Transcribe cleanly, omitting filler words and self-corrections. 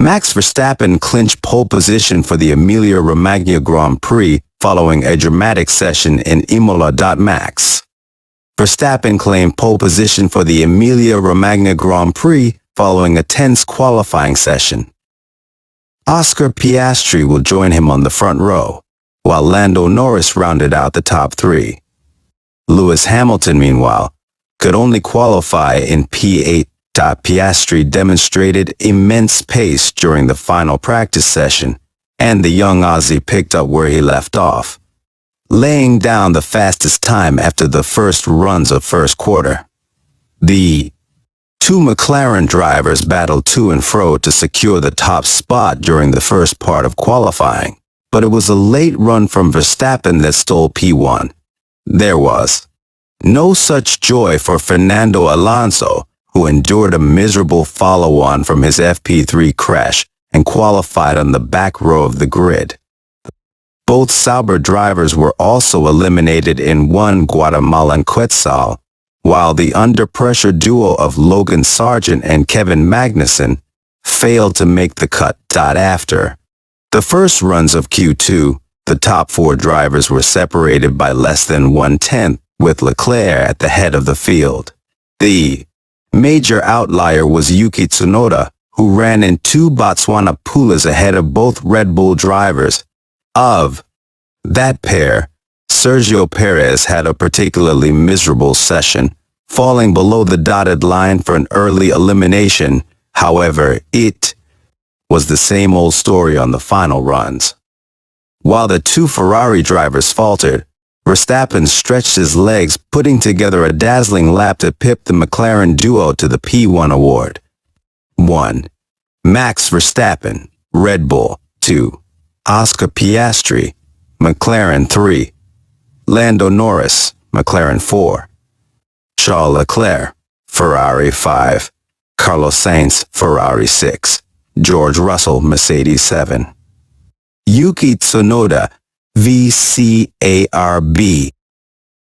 Max Verstappen clinched pole position for the Emilia Romagna Grand Prix following a dramatic session in Imola. Max Verstappen claimed pole position for the Emilia Romagna Grand Prix following a tense qualifying session. Oscar Piastri will join him on the front row, while Lando Norris rounded out the top three. Lewis Hamilton, meanwhile, could only qualify in P8. Piastri demonstrated immense pace during the final practice session, and the young Aussie picked up where he left off, laying down the fastest time after the first runs of first quarter. The two McLaren drivers battled to and fro to secure the top spot during the first part of qualifying, but it was a late run from Verstappen that stole P1. There was no such joy for Fernando Alonso, who endured a miserable follow-on from his FP3 crash and qualified on the back row of the grid. Both Sauber drivers were also eliminated in one Guatemalan Quetzal, while the under-pressure duo of Logan Sargent and Kevin Magnussen failed to make the cut. After the first runs of Q2, the top four drivers were separated by less than 1/10, with Leclerc at the head of the field. The major outlier was Yuki Tsunoda, who ran in two Botswana Pulas ahead of both Red Bull drivers. Of that pair, Sergio Perez had a particularly miserable session, falling below the dotted line for an early elimination. However, it was the same old story on the final runs. While the two Ferrari drivers faltered, Verstappen stretched his legs, putting together a dazzling lap to pip the McLaren duo to the P1 award. 1. Max Verstappen, Red Bull. 2. Oscar Piastri, McLaren. 3. Lando Norris, McLaren. 4. Charles Leclerc, Ferrari. 5. Carlos Sainz, Ferrari. 6. George Russell, Mercedes. 7. Yuki Tsunoda, VCARB,